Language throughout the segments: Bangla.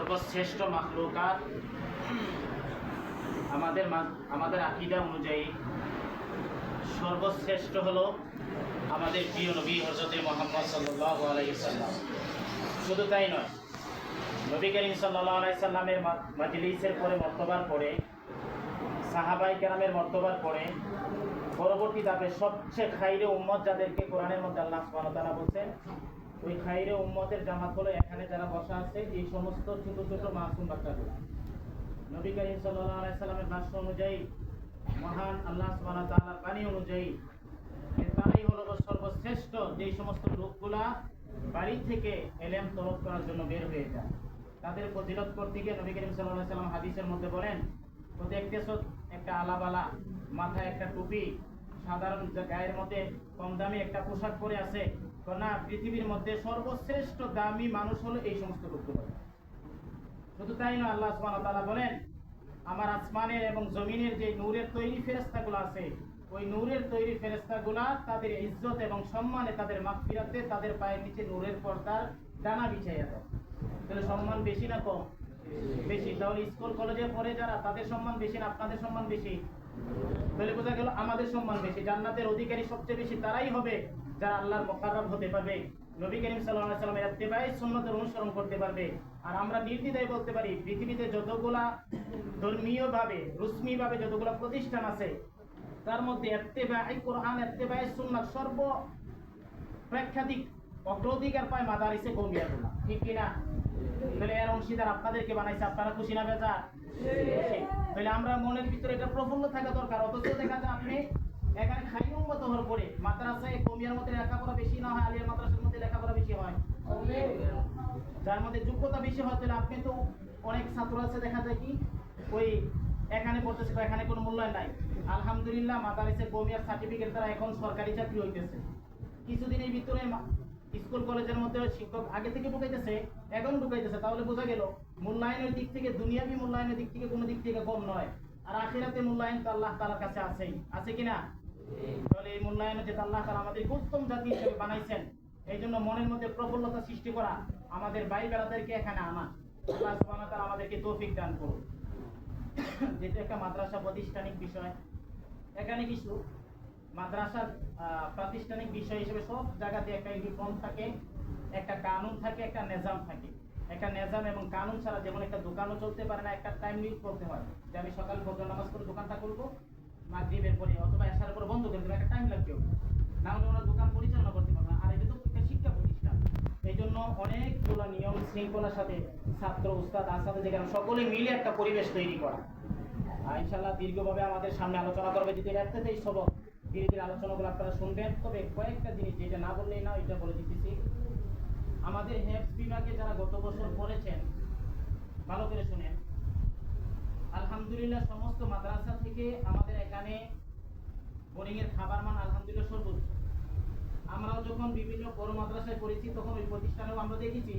সর্বশ্রেষ্ঠ মাখলুকাত আমাদের আকীদা অনুযায়ী সর্বশ্রেষ্ঠ হলো আমাদের প্রিয় নবী হযরত মুহাম্মদ সাল্লাল্লাহু আলাইহি সাল্লাম। শুধু তাই নয়, নবী করিম সাল্লাল্লাহু আলাইহি সাল্লামের মাজলিসের পরে মর্তবার পরে, সাহাবায়ে কেরামের মর্তবার পরে পরবর্তী ধাপে সবচেয়ে খাইরে উম্মত যাদেরকে কোরআনের মধ্যে আল্লাহ সুবহানাহু ওয়া তাআলা বলছেন, ওই খাইরে উম্মতের জামাত হলো এখানে যারা বসা আছে এই সমস্ত ছোট ছোট মাসুম বাচ্চাগুলো। নবী করিম সাল্লাল্লাহু আলাইহি সাল্লামের ভাষ্য অনুযায়ী, মহান আল্লাহ সুবহানাহু ওয়া তাআলার বাণী অনুযায়ী, তারাই হলো সর্বশ্রেষ্ঠ যেই সমস্ত লোকগুলা বাড়ি থেকে ইলম তলব করার জন্য বের হয়ে যায়। তাদের ফজিলত করতে গিয়ে নবী করিম সাল্লাল্লাহু আলাইহি সাল্লাম হাদিসের মধ্যে বলেন, তো দেখতেছো একটা আলাবালা, মাথায় একটা টুপি, সাধারণ গায়ের মধ্যে কম দামি একটা পোশাক পরে আছে, তো না, পৃথিবীর মধ্যে সর্বশ্রেষ্ঠ দামি মানুষ হলো এই সমস্ত লোকগুলো। শুধু তাই না, আল্লাহ সুবহানাহু ওয়া তাআলা বলেন, আমার আসমানের এবং জমিনের যে নূরের তৈরি ফেরেশতাগুলো আছে, ওই নূরের তৈরি ফেরেশতাগুলা তাদের ইজ্জত এবং সম্মানে, তাদের মাগফিরাতে তাদের পায়ের নিচে নূরের পর্দার ডানা বিছাইয়া দেয়। তাহলে সম্মান বেশি না কম? বেশি। তাহলে স্কুল কলেজে পড়ে যারা, তাদের সম্মান বেশি না আপনাদের সম্মান বেশি? তাহলে বোঝা গেল আমাদের সম্মান বেশি। জান্নাতের অধিকারী সবচেয়ে বেশি তারাই হবে যারা আল্লাহর মুকাররব হতে পারবে, নবী করিম সাল্লাল্লাহু আলাইহি সাল্লামের ইত্তেবাই সুন্নতের অনুসরণ করতে পারবে। আর আমরা নির্দ্বিধায় বলতে পারি, পৃথিবীতে যতগুলা ধর্মীয়ভাবে, রুসমিভাবে যতগুলা প্রতিষ্ঠান আছে, তার মধ্যে ইত্তেবাই কোরআন, ইত্তেবাই সুন্নাত সর্ব প্রেক্ষাধিক অগ্রাধিকার পায় মাদারিসে কওমিয়াতুল্লাহ। ঠিক কিনা? তাহলে এর অংশীদার আপনাদেরকে বানাইছে, আপনারা খুশি না বেজা? তাহলে আমরা মনের ভিতরে এটা প্রফুল্ল থাকা দরকার। অথচ দেখা যায় আপনি এখানে খাই উম্মত হওয়ার পরে মাদ্রাসায় কওমিয়ার মধ্যে লেখাপড়া বেশি না হয়, আলিয়া মাদ্রাসার মধ্যে লেখাপড়া বেশি হয়, যার মধ্যে যোগ্যতা বেশি হয়। তাহলে আপনি তো অনেক ছাত্র আছে দেখা যায় কি ওই এখানে পড়তেছে, এখানে কোনো মূল্যায়ন নাই। আলহামদুলিল্লাহ, মাদারিসে কওমিয়ার সার্টিফিকেট দ্বারা এখন সরকারি চাকরি হইতেছে। কিছুদিনের ভিতরে স্কুল কলেজের মধ্যে শিক্ষক আগে থেকে ঢুকাইতেছে, এখন ঢুকাইতেছে। তাহলে বোঝা গেল মূল্যায়নের দিক থেকে, দুনিয়াবি মূল্যায়নের দিক থেকে কোনো দিক থেকে কম নয়। আর আখিরাতে মূল্যায়ন তো আল্লাহ তাআলার কাছে আছেই, আছে কিনা? তাহলে এই মূল্যায়নে যে আল্লাহ তাআলা আমাদের উত্তম জাতি হিসেবে বানাইছেন, এই জন্য মনের মধ্যে প্রফুল্লতা সৃষ্টি করা, আমাদের ভাই বেড়াদেরকে এখানে আনা, আল্লাহ সুবহানাহু ওয়া তাআলা আমাদেরকে তৌফিক দান করুন। যেটা একটা মাদ্রাসা প্রাতিষ্ঠানিক বিষয়, এখানে কিছু মাদ্রাসার প্রাতিষ্ঠানিক বিষয় হিসেবে সব জায়গাতে একটা ইউনিফর্ম থাকে, একটা কানুন থাকে, একটা নিজাম থাকে। একটা নিজাম এবং কানুন ছাড়া যেমন একটা দোকানও চলতে পারে না, একটা টাইম লিমিট করতে হয় যে আমি সকাল ফজর নামাজ করে দোকানটা করবো, মাগরিবের পরে অথবা এশার পরে বন্ধ করে দেবো, একটা টাইম লাগবে, না হলে ওরা দোকান পরিচালনা করতে পারবে না। আর এটা তো একটা শিক্ষা প্রতিষ্ঠান, এই জন্য অনেকগুলো নিয়ম শৃঙ্খলার সাথে ছাত্র, উস্তাদ, আসাদে যেখানে সকলে মিলে একটা পরিবেশ তৈরি করা। ইনশাআল্লাহ দীর্ঘভাবে আমাদের সামনে আলোচনা করবে, যদি রাখতে এই সবক ধীরে ধীরে আলোচনাগুলো আপনারা শুনবেন। তবে কয়েকটা জিনিস যেটা না বললেই না, এটা বলে দিতেছি। আমাদের হেফজ বিভাগে যারা গত বছর পড়েছেন, ভালো করে শুনেন, আলহামদুলিল্লাহ সমস্ত মাদ্রাসা থেকে আমাদের এখানে বোর্ডিংয়ের খাবার মান আলহামদুলিল্লাহ সর্বোচ্চ। আমরাও যখন বিভিন্ন বড় মাদ্রাসায় পড়েছি, তখন ওই প্রতিষ্ঠানেও আমরা দেখেছি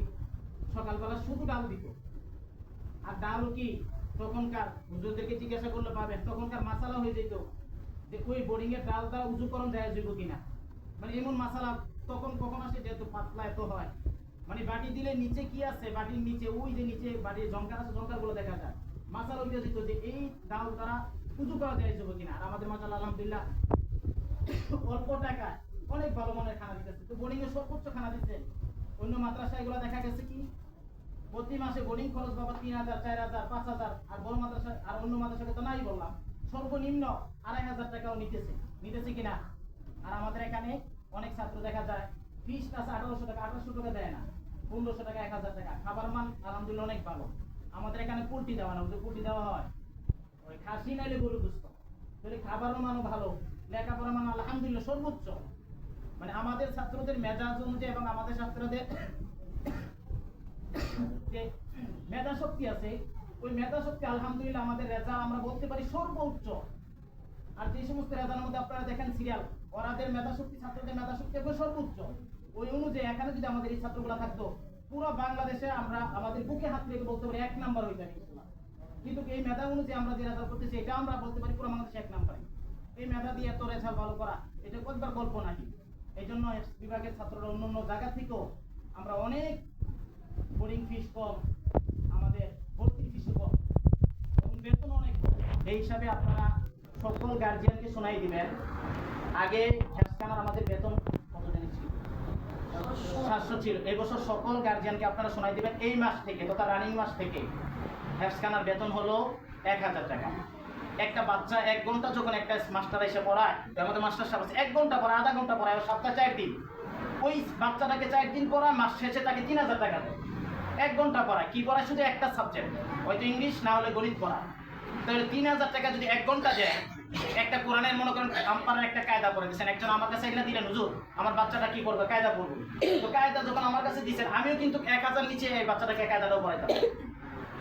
সকালবেলা শুধু ডাল দিত। আর ডালও কি, তখনকার হুজুরদেরকে জিজ্ঞাসা করলে পাবেন, তখনকার মাসালা হয়ে যেত যে ওই বোর্ডিং এর ডাল দ্বারা উজুকরণ যায় যাইব কিনা, মানে এমন মাসালা তখন কখন আসে, যেহেতু পাতলা এত হয়, মানে বাটি দিলে নিচে কি আছে, বাটির নিচে ওই যে নিচে বাটির জঙ্কার আছে, জঙ্কার গুলো দেখা যায়। মাসালা হইতে যেত যে এই ডাল দ্বারা উজু করা যায় যাইব কিনা। আর আমাদের মাসালা আলহামদুলিল্লাহ অল্প টাকা অনেক ভালো মানের খানা দিতেছে। তো বোর্ডিং এর সর্বোচ্চ খানা দিচ্ছে। অন্য মাদ্রাসায় এগুলো দেখা গেছে কি প্রতি মাসে বোর্ডিং খরচ বাবা 3000, 4000, 5000, আর বড় মাদ্রাসা আর অন্য মাদ্রাসাকে তো নাই বললাম, সর্বনিম্ন 2500 টাকাও নিতেছে কিনা। আর আমাদের এখানে অনেক ছাত্র দেখা যায় ফিস আছে 1800 টাকা, 1800 টাকা দেয় না, 1500 টাকা, 1000 টাকা। খাবার মান আলহামদুলিল্লাহ অনেক ভালো। আমাদের এখানে পুলটি দেওয়া না, পুলটি দেওয়া হয় ওই খাসি নাইলে গরু গোশত। তাহলে খাবারও মানও ভালো, লেখাপড়ার মান আলহামদুলিল্লাহ সর্বোচ্চ। মানে আমাদের ছাত্রদের মেজাজ অনুযায়ী এবং আমাদের ছাত্রদের যে মেধা শক্তি আছে, ওই মেধা শক্তি আলহামদুলিল্লাহ আমাদের রেজাল্ট আমরা বলতে পারি সর্বোচ্চ। আর যে সমস্ত রেজাল্টের মধ্যে আপনারা দেখেন সিরিয়াল, ওরাদের মেধা শক্তি, ছাত্রদের মেধা শক্তি একবার সর্বোচ্চ। ওই অনুযায়ী এখানে যদি আমাদের এই ছাত্রগুলো থাকতো, পুরো বাংলাদেশে আমরা আমাদের বুকে হাত রেখে বলতে পারি 1 নাম্বার হয়ে যাবে। কিন্তু এই মেধা অনুযায়ী আমরা যে রেজাল্ট করতেছি, এটা আমরা বলতে পারি পুরো বাংলাদেশে 1 নাম্বারে। এই মেধা দিয়ে এত রেজাল্ট ভালো করা, এটা কতবার গল্প নাকি। এই জন্য বিভাগের ছাত্ররা অন্য অন্য জায়গা থেকেও আমরা অনেক বোর্ডিং ফিস কম, আমাদের এই হিসাবে আপনারা সকল গার্জিয়ানকে শোনাই দিবেন। আগে হেফজখানার আমাদের বেতন কত দিয়েছি? 700 ছিল। এই বছর সকল গার্জিয়ানকে আপনারা শোনাই দিবেন এই মাস থেকে তথা রানিং মাস থেকে হেফজখানার বেতন হলো 1000 টাকা। একটা বাচ্চা 1 ঘন্টা যখন একটা মাস্টার এসে পড়ায়, আমাদের মাস্টার সাহেব 1 ঘন্টা পড়ায়, আধা ঘন্টা পড়ায়, সপ্তাহে 4 দিন, ওই বাচ্চাটাকে 4 দিন পড়ায়, মাস শেষে তাকে 3000 টাকা দেয়। 1 ঘন্টা পড়ায়, কি পড়ায়? শুধু একটা সাবজেক্ট, হয়তো ইংলিশ না হলে গণিত পড়ায়। তাহলে 3000 টাকা যদি 1 ঘন্টা দেয়, একটা কোরআনের মনে করেন আম্পারের একটা কায়দা করে দিচ্ছেন, একজন আমার কাছে এগুলো দিলেন, হুজুর আমার বাচ্চাটা কি করবে, কায়দা পড়বে। তো কায়দা যখন আমার কাছে দিচ্ছেন, আমিও কিন্তু 1000 নিচে এই বাচ্চাটাকে কায়দাটাও পড়াইতাম।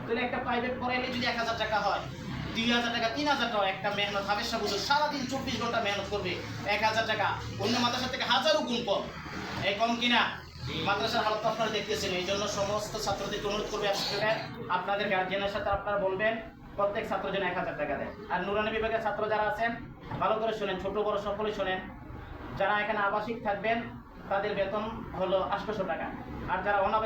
তাহলে একটা প্রাইভেট পড়াইলে যদি 1000 টাকা হয়, 2000 টাকা, 3000 টাকা একটা মেহনত হাবেশা বুঝুন, সারাদিন 24 ঘন্টা মেহনত করবে, 1000 টাকা অন্য মাদ্রাসা থেকে হাজারো গুণ কম। এই কম কিনা? মাদ্রাসার হালত আপনারা দেখতেছেন। এই জন্য সমস্ত ছাত্রদের অনুরোধ করবে, আপনাদের গার্জিয়ানের সাথে আপনারা বলবেন প্রত্যেক ছাত্র যেন 1000 টাকা দেয়। আর নুরানি বিভাগের ছাত্র যারা আছেন ভালো করে শোনেন, ছোট বড় সকলেই শোনেন। যারা এখানে আবাসিক থাকবেন তাদের বেতন হলো 800 টাকা, আর যারা